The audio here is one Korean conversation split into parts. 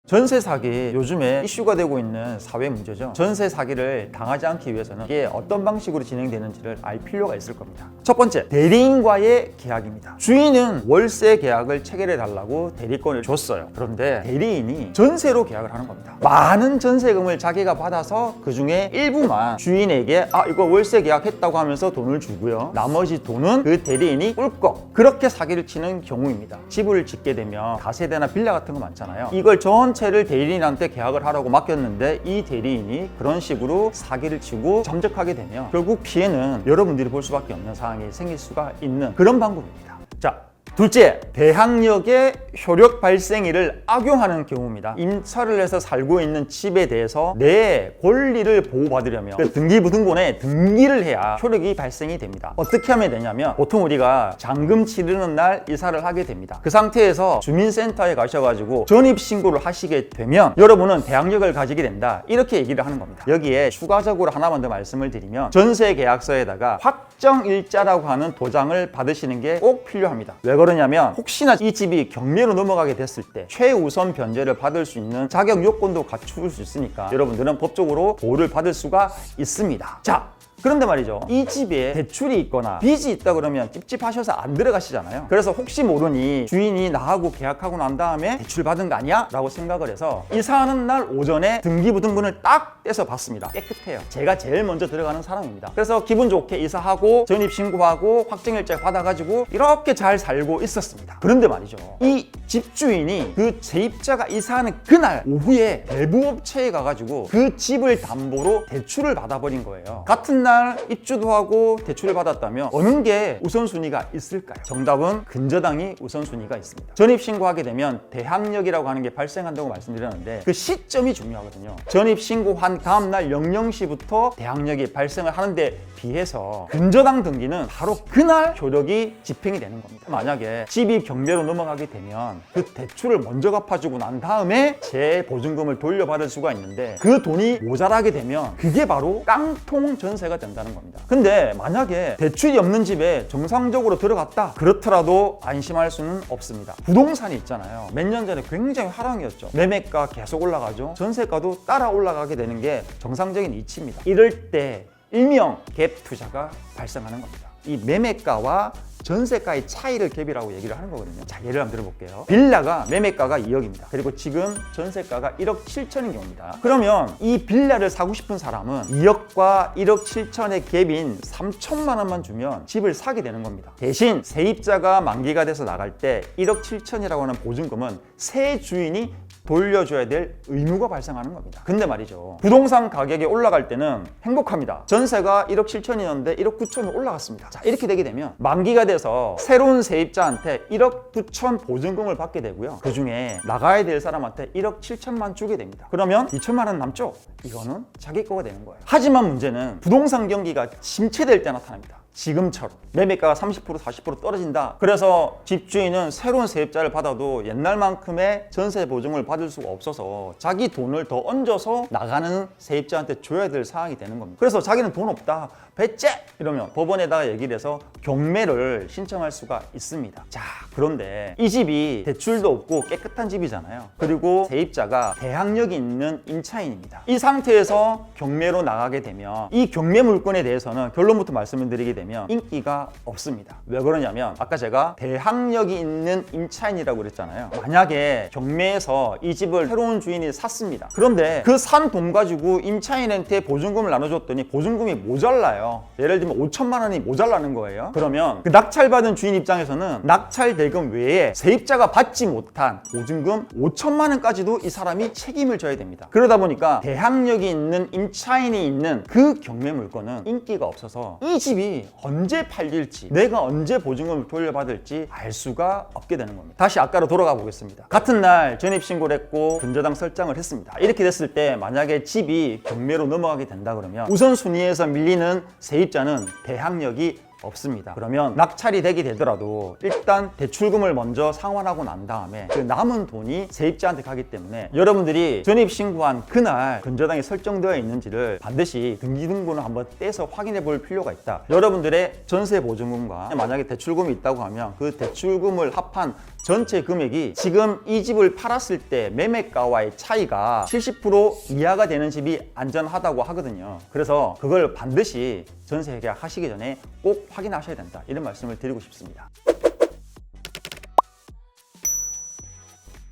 전세 사기 요즘에 이슈가 되고 있는 사회 문제죠. 전세 사기를 당하지 않기 위해서는 이게 어떤 방식으로 진행되는지를 알 필요가 있을 겁니다. 첫 번째, 대리인과의 계약입니다. 주인은 월세 계약을 체결해 달라고 대리권을 줬어요. 그런데 대리인이 전세로 계약을 하는 겁니다. 많은 전세금을 자기가 받아서 그 중에 일부만 주인에게 이거 월세 계약했다고 하면서 돈을 주고요. 나머지 돈은 그 대리인이 꿀꺽 그렇게 사기를 치는 경우입니다. 집을 짓게 되면 다세대나 빌라 같은 거 많잖아요. 이걸 전체를 대리인한테 계약을 하라고 맡겼는데 이 대리인이 그런 식으로 사기를 치고 잠적하게 되면 결국 피해는 여러분들이 볼 수밖에 없는 상황이 생길 수가 있는 그런 방법입니다. 자, 둘째, 대항력의 효력 발생일을 악용하는 경우입니다. 임차를 해서 살고 있는 집에 대해서 내 권리를 보호받으려면 그 등기부등본에 등기를 해야 효력이 발생이 됩니다. 어떻게 하면 되냐면 보통 우리가 잔금 치르는 날 이사를 하게 됩니다. 그 상태에서 주민센터에 가셔가지고 전입신고를 하시게 되면 여러분은 대항력을 가지게 된다, 이렇게 얘기를 하는 겁니다. 여기에 추가적으로 하나만 더 말씀을 드리면 전세계약서에다가 확정일자라고 하는 도장을 받으시는 게 꼭 필요합니다. 왜 그러냐면 혹시나 이 집이 경매로 넘어가게 됐을 때 최우선 변제를 받을 수 있는 자격 요건도 갖출 수 있으니까 여러분들은 법적으로 보호를 받을 수가 있습니다. 자, 그런데 말이죠, 이 집에 대출이 있거나 빚이 있다 그러면 찝찝하셔서 안 들어가시잖아요. 그래서 혹시 모르니 주인이 나하고 계약하고 난 다음에 대출 받은 거 아니야? 라고 생각을 해서 이사하는 날 오전에 등기부등본을 딱 떼서 봤습니다. 깨끗해요. 제가 제일 먼저 들어가는 사람입니다. 그래서 기분 좋게 이사하고 전입신고하고 확정일자 받아가지고 이렇게 잘 살고 있었습니다. 그런데 말이죠, 이 집주인이 그 세입자가 이사하는 그날 오후에 대부업체에 가가지고 그 집을 담보로 대출을 받아버린 거예요. 같은 날 입주도 하고 대출을 받았다면 어느 게 우선순위가 있을까요? 정답은 근저당이 우선순위가 있습니다. 전입신고하게 되면 대항력이라고 하는 게 발생한다고 말씀드렸는데 그 시점이 중요하거든요. 전입신고한 다음날 00시부터 대항력이 발생을 하는데 비해서 근저당 등기는 바로 그날 효력이 집행이 되는 겁니다. 만약에 집이 경매로 넘어가게 되면 그 대출을 먼저 갚아주고 난 다음에 재보증금을 돌려받을 수가 있는데 그 돈이 모자라게 되면 그게 바로 깡통 전세가 된다는 겁니다. 근데 만약에 대출이 없는 집에 정상적으로 들어갔다 그렇더라도 안심할 수는 없습니다. 부동산이 있잖아요. 몇 년 전에 굉장히 화랑이었죠. 매매가 계속 올라가죠. 전세가도 따라 올라가게 되는 게 정상적인 이치입니다. 이럴 때 일명 갭 투자가 발생하는 겁니다. 이 매매가와 전세가의 차이를 갭이라고 얘기를 하는 거거든요. 자, 예를 한번 들어볼게요. 빌라가 매매가가 2억입니다. 그리고 지금 전세가가 1억 7천인 경우입니다. 그러면 이 빌라를 사고 싶은 사람은 2억과 1억 7천의 갭인 3천만 원만 주면 집을 사게 되는 겁니다. 대신 세입자가 만기가 돼서 나갈 때 1억 7천이라고 하는 보증금은 새 주인이 돌려줘야 될 의무가 발생하는 겁니다. 근데 말이죠, 부동산 가격이 올라갈 때는 행복합니다. 전세가 1억 7천이었는데 1억 9천이 올라갔습니다. 자, 이렇게 되게 되면 만기가 돼서 새로운 세입자한테 1억 9천 보증금을 받게 되고요. 그 중에 나가야 될 사람한테 1억 7천만 주게 됩니다. 그러면 2천만 원 남죠? 이거는 자기 거가 되는 거예요. 하지만 문제는 부동산 경기가 침체될 때 나타납니다. 지금처럼 매매가가 30% 40% 떨어진다. 그래서 집주인은 새로운 세입자를 받아도 옛날만큼의 전세 보증을 받을 수가 없어서 자기 돈을 더 얹어서 나가는 세입자한테 줘야 될 상황이 되는 겁니다. 그래서 자기는 돈 없다, 배째! 이러면 법원에다가 얘기를 해서 경매를 신청할 수가 있습니다. 자, 그런데 이 집이 대출도 없고 깨끗한 집이잖아요. 그리고 세입자가 대항력이 있는 임차인입니다. 이 상태에서 경매로 나가게 되면 이 경매 물건에 대해서는 결론부터 말씀을 드리게 되면 인기가 없습니다. 왜 그러냐면 아까 제가 대항력이 있는 임차인이라고 그랬잖아요. 만약에 경매에서 이 집을 새로운 주인이 샀습니다. 그런데 그 산 돈 가지고 임차인한테 보증금을 나눠줬더니 보증금이 모자라요. 예를 들면 5천만 원이 모자라는 거예요. 그러면 그 낙찰받은 주인 입장에서는 낙찰 대금 외에 세입자가 받지 못한 보증금 5천만 원까지도 이 사람이 책임을 져야 됩니다. 그러다 보니까 대항력이 있는 임차인이 있는 그 경매 물건은 인기가 없어서 이 집이 언제 팔릴지, 내가 언제 보증금을 돌려받을지 알 수가 없게 되는 겁니다. 다시 아까로 돌아가 보겠습니다. 같은 날 전입신고를 했고 근저당 설정을 했습니다. 이렇게 됐을 때 만약에 집이 경매로 넘어가게 된다 그러면 우선순위에서 밀리는 세입자는 대항력이 없습니다. 그러면 낙찰이 되게 되더라도 일단 대출금을 먼저 상환하고 난 다음에 그 남은 돈이 세입자한테 가기 때문에 여러분들이 전입신고한 그날 건저당이 설정되어 있는지를 반드시 등기등본을 한번 떼서 확인해 볼 필요가 있다. 여러분들의 전세보증금과 만약에 대출금이 있다고 하면 그 대출금을 합한 전체 금액이 지금 이 집을 팔았을 때 매매가와의 차이가 70% 이하가 되는 집이 안전하다고 하거든요. 그래서 그걸 반드시 전세 계약 하시기 전에 꼭 확인하셔야 된다. 이런 말씀을 드리고 싶습니다.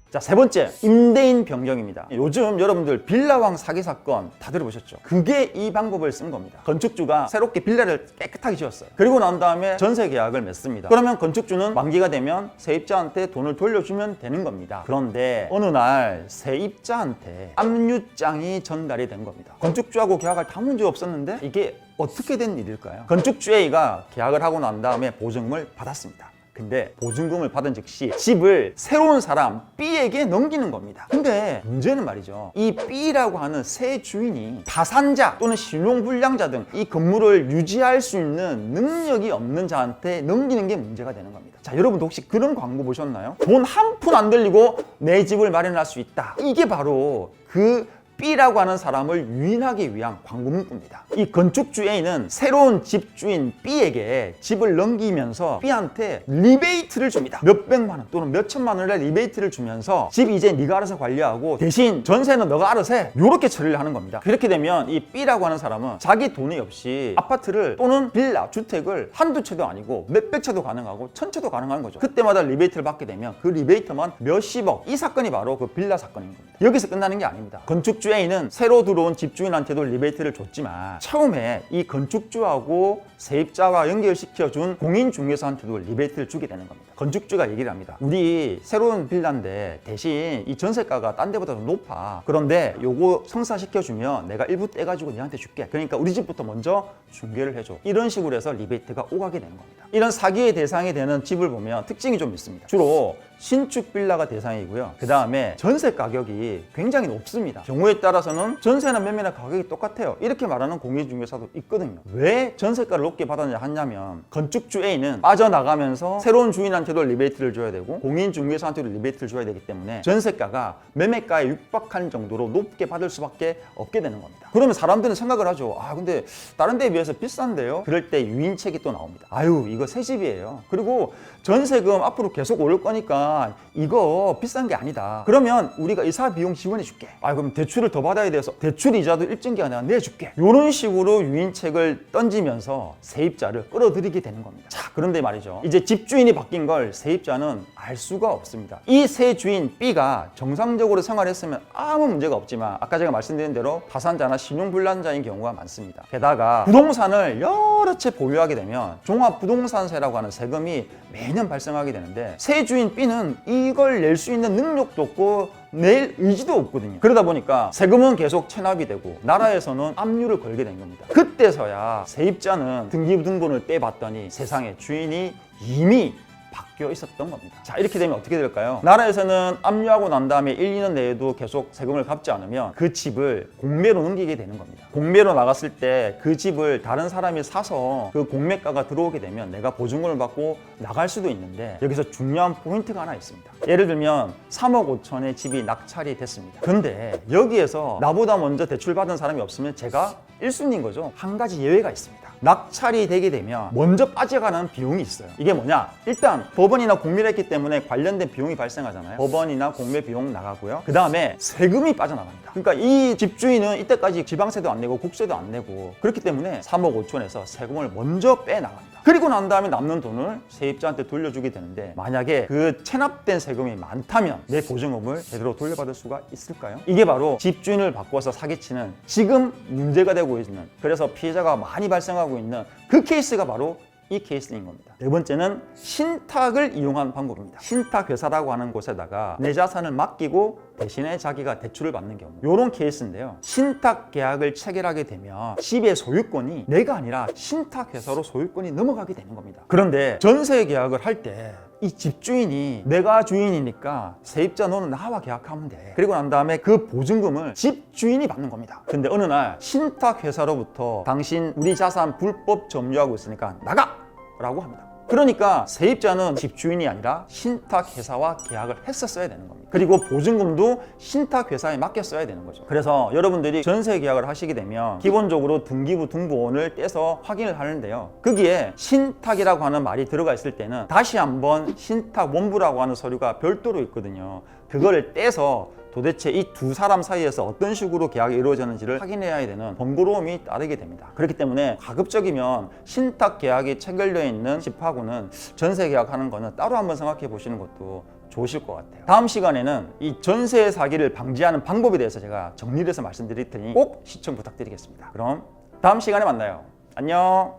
자, 세 번째, 임대인 변경입니다. 요즘 여러분들 빌라왕 사기 사건 다 들어보셨죠? 그게 이 방법을 쓴 겁니다. 건축주가 새롭게 빌라를 깨끗하게 지었어요. 그리고 난 다음에 전세 계약을 맺습니다. 그러면 건축주는 만기가 되면 세입자한테 돈을 돌려주면 되는 겁니다. 그런데 어느 날 세입자한테 압류장이 전달이 된 겁니다. 건축주하고 계약할 아무 문제 없었는데 이게 어떻게 된 일일까요? 건축주 A가 계약을 하고 난 다음에 보증금을 받았습니다. 근데 보증금을 받은 즉시 집을 새로운 사람 B에게 넘기는 겁니다. 근데 문제는 말이죠, 이 B라고 하는 새 주인이 다산자 또는 신용불량자 등 이 건물을 유지할 수 있는 능력이 없는 자한테 넘기는 게 문제가 되는 겁니다. 자, 여러분도 혹시 그런 광고 보셨나요? 돈 한 푼 안 들리고 내 집을 마련할 수 있다. 이게 바로 그 B라고 하는 사람을 유인하기 위한 광고 문구입니다. 이 건축주 A는 새로운 집주인 B에게 집을 넘기면서 B한테 리베이트를 줍니다. 몇백만 원 또는 몇천만 원의 리베이트를 주면서 집 이제 네가 알아서 관리하고 대신 전세는 너가 알아서 해. 이렇게 처리를 하는 겁니다. 그렇게 되면 이 B라고 하는 사람은 자기 돈이 없이 아파트를 또는 빌라, 주택을 한두 채도 아니고 몇백 채도 가능하고 천 채도 가능한 거죠. 그때마다 리베이트를 받게 되면 그 리베이트만 몇십억. 이 사건이 바로 그 빌라 사건인 겁니다. 여기서 끝나는 게 아닙니다. 건축주 A는 새로 들어온 집주인한테도 리베이트를 줬지만 처음에 이 건축주하고 세입자가 연결시켜준 공인중개사한테도 리베이트를 주게 되는 겁니다. 건축주가 얘기를 합니다. 우리 새로운 빌라인데 대신 이 전세가가 딴 데보다 더 높아. 그런데 요거 성사시켜주면 내가 일부 떼가지고 너한테 줄게. 그러니까 우리 집부터 먼저 중개를 해줘. 이런 식으로 해서 리베이트가 오가게 되는 겁니다. 이런 사기의 대상이 되는 집을 보면 특징이 좀 있습니다. 주로 신축 빌라가 대상이고요. 그 다음에 전세 가격이 굉장히 높습니다. 경우에 따라서는 전세나 매매나 가격이 똑같아요. 이렇게 말하는 공인중개사도 있거든요. 왜 전세가를 높게 받았냐 하냐면 건축주 A는 빠져나가면서 새로운 주인한테도 리베이트를 줘야 되고 공인중개사한테도 리베이트를 줘야 되기 때문에 전세가가 매매가에 육박한 정도로 높게 받을 수밖에 없게 되는 겁니다. 그러면 사람들은 생각을 하죠. 아, 근데 다른 데에 비해서 비싼데요? 그럴 때 유인책이 또 나옵니다. 아유, 이거 새 집이에요. 그리고 전세금 앞으로 계속 오를 거니까 이거 비싼 게 아니다. 그러면 우리가 이사 비용 지원해 줄게. 아, 그럼 대출을 더 받아야 돼서 대출 이자도 일정 기간 내가 내줄게. 이런 식으로 유인책을 던지면서 세입자를 끌어들이게 되는 겁니다. 자, 그런데 말이죠, 이제 집주인이 바뀐 걸 세입자는 알 수가 없습니다. 이 새 주인 B가 정상적으로 생활했으면 아무 문제가 없지만 아까 제가 말씀드린 대로 다산자나 신용불량자인 경우가 많습니다. 게다가 부동산을 여러 채 보유하게 되면 종합부동산세라고 하는 세금이 매년 발생하게 되는데 새 주인 B는 이걸 낼 수 있는 능력도 없고 낼 의지도 없거든요. 그러다 보니까 세금은 계속 체납이 되고 나라에서는 압류를 걸게 된 겁니다. 그때서야 세입자는 등기부등본을 떼봤더니 세상에 주인이 이미 바뀌어 있었던 겁니다. 자, 이렇게 되면 어떻게 될까요? 나라에서는 압류하고 난 다음에 1, 2년 내에도 계속 세금을 갚지 않으면 그 집을 공매로 넘기게 되는 겁니다. 공매로 나갔을 때 그 집을 다른 사람이 사서 그 공매가가 들어오게 되면 내가 보증금을 받고 나갈 수도 있는데 여기서 중요한 포인트가 하나 있습니다. 예를 들면 3억 5천의 집이 낙찰이 됐습니다. 근데 여기에서 나보다 먼저 대출받은 사람이 없으면 제가 1순위인 거죠. 한 가지 예외가 있습니다. 낙찰이 되게 되면 먼저 빠져가는 비용이 있어요. 이게 뭐냐? 일단 법원이나 공매를 했기 때문에 관련된 비용이 발생하잖아요. 법원이나 공매 비용 나가고요. 그 다음에 세금이 빠져나갑니다. 그러니까 이 집주인은 이때까지 지방세도 안 내고 국세도 안 내고 그렇기 때문에 3억 5천에서 세금을 먼저 빼나갑니다. 그리고 난 다음에 남는 돈을 세입자한테 돌려주게 되는데 만약에 그 체납된 세금이 많다면 내 보증금을 제대로 돌려받을 수가 있을까요? 이게 바로 집주인을 바꿔서 사기치는 지금 문제가 되고 있는, 그래서 피해자가 많이 발생하고 있는 그 케이스가 바로 이 케이스인 겁니다. 네 번째는 신탁을 이용한 방법입니다. 신탁회사라고 하는 곳에다가 내 자산을 맡기고 대신에 자기가 대출을 받는 경우, 이런 케이스인데요. 신탁 계약을 체결하게 되면 집의 소유권이 내가 아니라 신탁회사로 소유권이 넘어가게 되는 겁니다. 그런데 전세 계약을 할 때 이 집주인이 내가 주인이니까 세입자 너는 나와 계약하면 돼. 그리고 난 다음에 그 보증금을 집주인이 받는 겁니다. 근데 어느 날 신탁회사로부터 당신 우리 자산 불법 점유하고 있으니까 나가! 라고 합니다. 그러니까 세입자는 집주인이 아니라 신탁회사와 계약을 했었어야 되는 겁니다. 그리고 보증금도 신탁회사에 맡겼어야 되는 거죠. 그래서 여러분들이 전세 계약을 하시게 되면 기본적으로 등기부 등본을 떼서 확인을 하는데요. 거기에 신탁이라고 하는 말이 들어가 있을 때는 다시 한번 신탁원부라고 하는 서류가 별도로 있거든요. 그거를 떼서 도대체 이 두 사람 사이에서 어떤 식으로 계약이 이루어졌는지를 확인해야 되는 번거로움이 따르게 됩니다. 그렇기 때문에 가급적이면 신탁 계약이 체결되어 있는 집하고는 전세 계약하는 거는 따로 한번 생각해 보시는 것도 좋으실 것 같아요. 다음 시간에는 이 전세 사기를 방지하는 방법에 대해서 제가 정리를 해서 말씀드릴 테니 꼭 시청 부탁드리겠습니다. 그럼 다음 시간에 만나요. 안녕.